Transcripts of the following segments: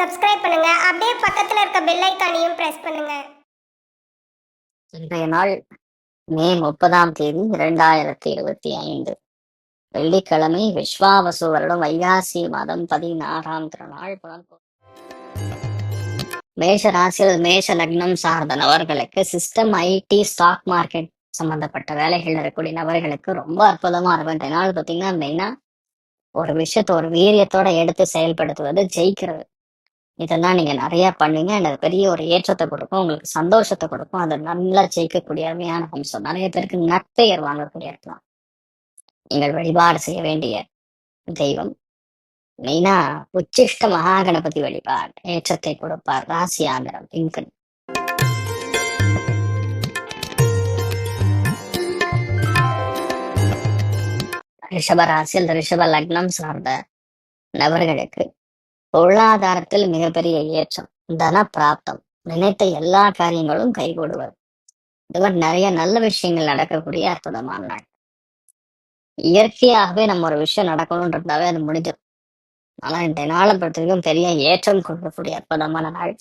Subscribe பண்ணுங்க. அப்படியே பக்கத்துல இருக்க பெல் ஐகானையும் பிரஸ் பண்ணுங்க. இன்றைய நாள் மே 30ஆம் தேதி 2025 வெள்ளிக்கிழமை. விஸ்வாவசு வருடம் வைகாசி மாதம் 16ஆம் திருநாள். மேஷ ராசியில் மேஷ லக்னம் சார்ந்த நபர்களுக்கு சிஸ்டம், ஐடி, ஸ்டாக் மார்க்கெட் சம்பந்தப்பட்ட வேலைகள் இருக்கக்கூடிய நபர்களுக்கு ரொம்ப அற்புதமா இருக்கும். இந்த நாள் பார்த்தீங்கன்னா மெயினா ஒரு விஷயத்த ஒரு வீரியத்தோட எடுத்து செயல்படுத்துவது, ஜெயிக்கிறது, இதெல்லாம் நீங்க நிறைய பண்ணீங்க. எனக்கு பெரிய ஒரு ஏற்றத்தை கொடுக்கும், உங்களுக்கு சந்தோஷத்தை கொடுக்கும். அதை நல்லா ஜெயிக்கக்கூடிய அருமையான அம்சம். நிறைய பேருக்கு நற்பெயர் வாங்கக்கூடிய இருக்கலாம். நீங்கள் வழிபாடு செய்ய வேண்டிய தெய்வம் மெயினா உச்சிஷ்ட மகா கணபதி வழிபாடு ஏற்றத்தை கொடுப்பார். ராசி ஆந்திரம் பிங்க். ரிஷப ராசியில் ரிஷப லக்னம் சார்ந்த நபர்களுக்கு பொருளாதாரத்தில் மிகப்பெரிய ஏற்றம், தன பிராப்தம், நினைத்த எல்லா காரியங்களும் கைகூடுவது, இது மாதிரி நிறைய நல்ல விஷயங்கள் நடக்கக்கூடிய அற்புதமான நாள். இயற்கையாகவே நம்ம ஒரு விஷயம் நடக்கணும்ன்றதாவே அது முடிஞ்சிடும். ஆனா இந்த நாளை பொறுத்தவரைக்கும் பெரிய ஏற்றம் கொடுக்கக்கூடிய அற்புதமான நாள்.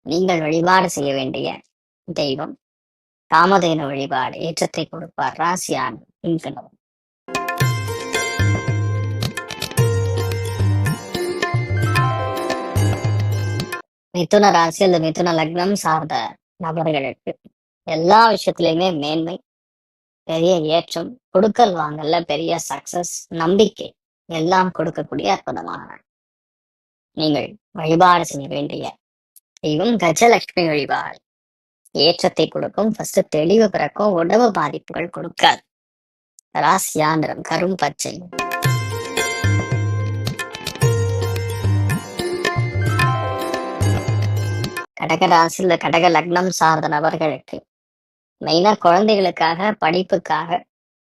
நீங்கள் வழிபாடு செய்ய வேண்டிய தெய்வம் காமதேனு வழிபாடு ஏற்றத்தை கொடுப்பார். ராசியான பின்கணவன். மிதுன ராசி அல்லது மிதுன லக்னம் சார்ந்த நபர்களுக்கு எல்லா விஷயத்திலையுமே மேன்மை, பெரிய ஏற்றம், கொடுக்கல் வாங்கல்ல பெரிய சக்சஸ், நம்பிக்கை எல்லாம் கொடுக்கக்கூடிய அற்புதமான நாள். நீங்கள் வழிபாடு செய்ய வேண்டிய தெய்வம் கஜலட்சுமி வழிபாடு ஏற்றத்தை கொடுக்கும். ஃபர்ஸ்ட் தெளிவு பிறக்கும், உடம்பு பாதிப்புகள் கொடுக்காது. ராசியாந்திரம் கரும் பச்சை. கடக ராசியில் கடக லக்னம் சார்ந்த நபர்களுக்கு மெயினா குழந்தைகளுக்காக படிப்புக்காக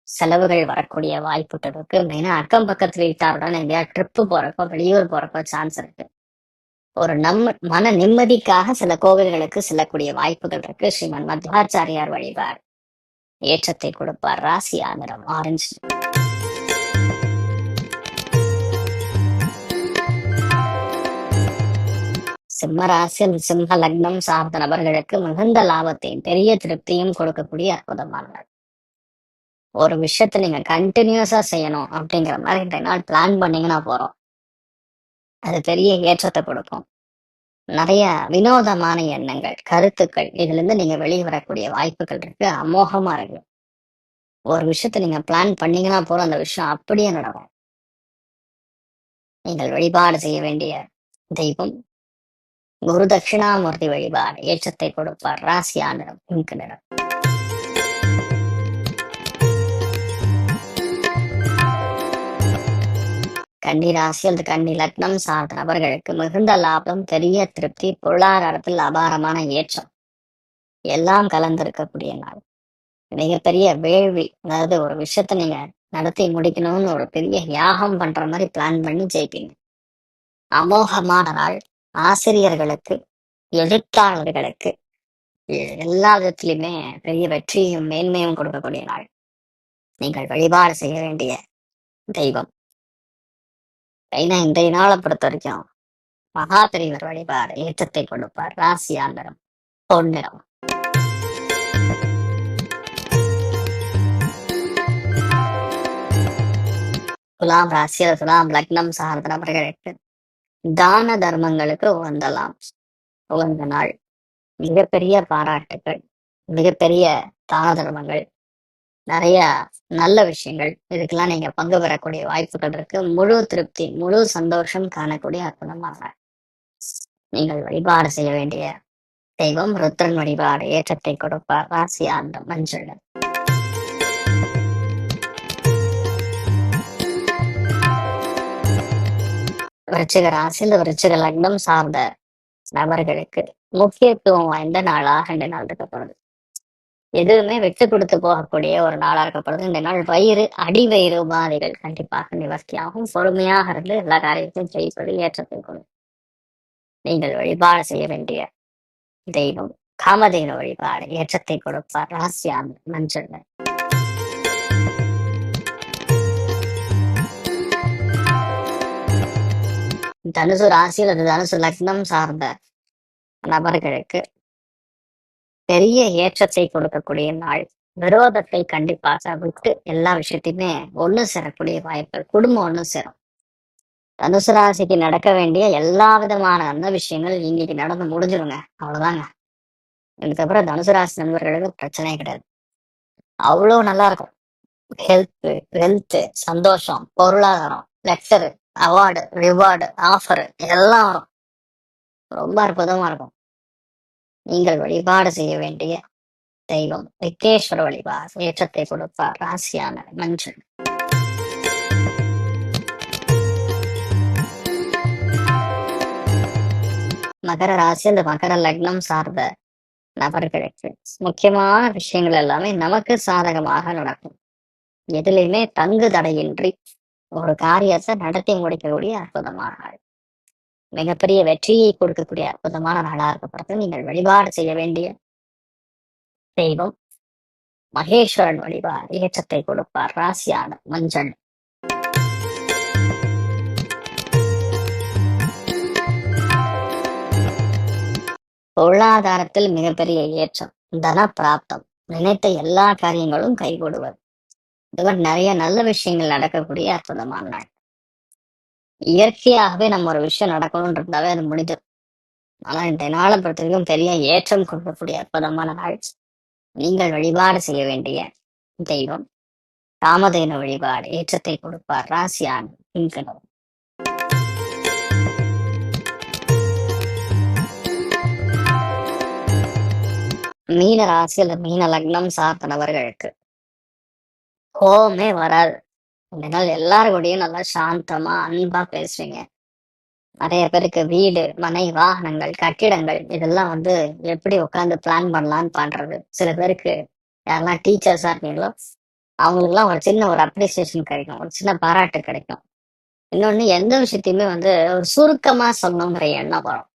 செலவுகள் வரக்கூடிய வாய்ப்புகள் இருக்கு. மெயினா அக்கம் பக்கத்து வீட்டாருடன் எங்கேயா ட்ரிப்பு போறக்கோ வெளியூர் போறக்கோ சான்ஸ் இருக்கு. ஒரு மன நிம்மதிக்காக சில கோவில்களுக்கு செல்லக்கூடிய வாய்ப்புகள் இருக்கு. ஸ்ரீமன் மத்வாச்சாரியார் வழிபாடு ஏற்றத்தை கொடுப்பார். ராசி ஆந்திரம் ஆரஞ்சு. சிம்ம ராசியில் சிம்ம லக்னம் சார்ந்த நபர்களுக்கு மிகுந்த லாபத்தையும் பெரிய திருப்தியும் கொடுக்கக்கூடிய அற்புதமான நாள். ஒரு விஷயத்த நீங்க கண்டினியூஸா செய்யணும் அப்படிங்கிற மாதிரி இந்த நாள் பிளான் பண்ணீங்கன்னா போறோம், அது பெரிய ஏற்றத்தை கொடுக்கும். நிறைய வினோதமான எண்ணங்கள், கருத்துக்கள், இதுல இருந்து நீங்க வெளியே வரக்கூடிய வாய்ப்புகள் இருக்கு. அமோகமா இருக்கு. ஒரு விஷயத்த நீங்க பிளான் பண்ணீங்கன்னா போறோம், அந்த விஷயம் அப்படியே நடக்கும். நீங்கள் வழிபாடு செய்ய வேண்டிய தெய்வம் குரு தட்சிணாமூர்த்தி வழிபாடு ஏற்றத்தை கொடுப்பார். ராசி ஆந்திரம் பிங்க் நிறம். கன்னி ராசி அல்லது கன்னி லக்னம் சார்ந்த நபர்களுக்கு மிகுந்த லாபம், பெரிய திருப்தி, பொருளாதாரத்தில் அபாரமான ஏற்றம் எல்லாம் கலந்திருக்கக்கூடிய நாள். மிகப்பெரிய வேள்வி, அதாவது ஒரு விஷயத்த நீங்க நடத்தி முடிக்கணும்னு ஒரு பெரிய யாகம் பண்ற மாதிரி பிளான் பண்ணி ஜெயிப்பீங்க. அமோகமான நாள். ஆசிரியர்களுக்கு, எழுத்தாளர்களுக்கு எல்லா விதத்திலுமே பெரிய வெற்றியும் மேன்மையும் கொடுக்கக்கூடிய நாள். நீங்கள் வழிபாடு செய்ய வேண்டிய தெய்வம் ஏன்னா இன்றைய நாளை பொறுத்த வரைக்கும் மகா பெரியவர் வழிபாடு ஏற்றத்தை கொடுப்பார். ராசி ஆந்திரம் பொன்னிறம். துலாம் ராசி துலாம் லக்னம் சார்ந்த நபர்களுக்கு தான தர்மங்களுக்கு உகந்த நாள். மிகப்பெரிய பாராட்டுகள், மிகப்பெரிய தான தர்மங்கள், நிறைய நல்ல விஷயங்கள், இதுக்கெல்லாம் நீங்க பங்கு பெறக்கூடிய வாய்ப்புகள் இருக்கு. முழு திருப்தி, முழு சந்தோஷம் காணக்கூடிய அற்புதமான நீங்கள் வழிபாடு செய்ய வேண்டிய தெய்வம் ருத்ரன் வழிபாடு ஏற்றத்தை கொடுப்பார். ராசி அந்த மஞ்சள். விருச்சிக ராசியில் விருச்சிக லக்னம் சார்ந்த நபர்களுக்கு முக்கியத்துவம் வாய்ந்த நாளாக இந்த நாள் இருக்கப்படுது. எதுவுமே விட்டு கொடுத்து போகக்கூடிய ஒரு நாளா இருக்கப்படுது. இந்த நாள் அடிவயிறு உபாதைகள் கண்டிப்பாக நிவர்த்தியாகும். பொறுமையாக இருந்து எல்லா காரியத்தையும் செய்வது ஏற்றத்தை கொடுக்கும். நீங்கள் வழிபாடு செய்ய வேண்டிய தெய்வம் காமதேனு வழிபாடு ஏற்றத்தை கொடுப்பார். ராசியான மஞ்சள். தனுசு ராசி அல்லது தனுசு லக்னம் சார்ந்த நபர்களுக்கு பெரிய ஏற்றத்தை கொடுக்கக்கூடிய நாள். விரோதத்தை கண்டிப்பாக விட்டு எல்லா விஷயத்தையுமே ஒண்ணு சேரக்கூடிய வாய்ப்பு. குடும்பம் ஒண்ணு சேரும். தனுசு ராசிக்கு நடக்க வேண்டிய எல்லா விதமான நல்ல விஷயங்கள் இன்னைக்கு நடந்து முடிஞ்சிருங்க. அவ்வளவுதாங்க. இதுக்கப்புறம் தனுசு ராசி நண்பர்களுக்கு பிரச்சனையே கிடையாது. அவ்வளோ நல்லா இருக்கும். ஹெல்த், வெல்த், சந்தோஷம், பொருளாதாரம், லெக்சரு, அவார்டு, ரிவார்டு, ஆஃபர் எல்லாம் வரும். ரொம்ப அற்புதமா இருக்கும். நீங்கள் வழிபாடு செய்ய வேண்டிய தெய்வம் விக்னேஸ்வர வழிபாடு ஏற்றத்தை கொடுப்பார். ராசியான மஞ்சள். மகர ராசி அந்த மகர லக்னம் சார்ந்த நபர்களுக்கு முக்கியமான விஷயங்கள் எல்லாமே நமக்கு சாதகமாக நடக்கும். எதுலையுமே தங்கு தடையின்றி ஒரு காரியத்தை நடத்தி முடிக்கக்கூடிய அற்புதமான நாள். மிகப்பெரிய வெற்றியை கொடுக்கக்கூடிய அற்புதமான நாளா இருக்கப்படுறது. நீங்கள் வழிபாடு செய்ய வேண்டிய தெய்வம் மகேஸ்வரன் வழிபாடு ஏற்றத்தை கொடுப்பார். ராசியான மஞ்சள். பொருளாதாரத்தில் மிகப்பெரிய ஏற்றம், தன பிராப்தம், நினைத்த எல்லா காரியங்களும் கைகூடுவது. இதுவரை நிறைய நல்ல விஷயங்கள் நடக்கக்கூடிய அற்புதமான நாள். இயற்கையாகவே நம்ம ஒரு விஷயம் நடக்கணும்னு இருந்தாவே அது முடிஞ்சது. ஆனா இந்த நாளை பொறுத்தவரைக்கும் பெரிய ஏற்றம் கொடுக்கக்கூடிய அற்புதமான நாள். நீங்கள் வழிபாடு செய்ய வேண்டிய தெய்வம் காமதேனு வழிபாடு ஏற்றத்தை கொடுப்பார். ராசியான திங்கள். மீன ராசி அல்லது மீன லக்னம் சார்ந்தவர்களுக்கு கோவமே வராது. இந்த நாள் எல்லாருக்கூடயும் நல்லா சாந்தமா அன்பா பேசுவீங்க. நிறைய பேருக்கு வீடு, மனை, வாகனங்கள், கட்டிடங்கள் இதெல்லாம் எப்படி உட்காந்து பிளான் பண்ணலான்னு பண்றது. சில பேருக்கு யாரெல்லாம் டீச்சர்ஸா இருக்கீங்களோ அவங்களுக்குலாம் ஒரு சின்ன ஒரு அப்ரிசியேஷன் கிடைக்கும், ஒரு சின்ன பாராட்டு கிடைக்கும். இன்னொன்னு எந்த விஷயத்தையுமே ஒரு சுருக்கமா சொல்லணுங்கிற எண்ணம் வரும்.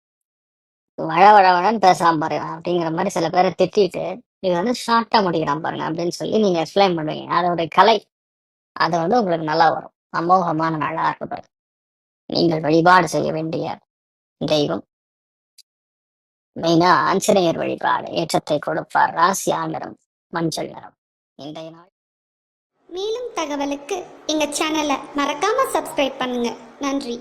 வழ வழன்னு பேசாம பாருங்க அப்படிங்கிற மாதிரி சில பேரை திட்டிட்டு இது ஷார்ட்டா முடிக்கிறான் பாருங்க அப்படின்னு சொல்லி நீங்க எக்ஸ்பிளைன் பண்ணுவீங்க. அதோட கலை அது உங்களுக்கு நல்லா வரும். அமோகமான நல்லா இருக்கும். நீங்கள் வழிபாடு செய்ய வேண்டிய தெய்வம் மெயினா ஆஞ்சநேயர் வழிபாடு ஏற்றத்தை கொடுப்பார். ராசி ஆண்டரம் மஞ்சள் நிறம். இன்றைய நாள் மேலும் தகவலுக்கு எங்க சேனலை மறக்காம சப்ஸ்கிரைப் பண்ணுங்க. நன்றி.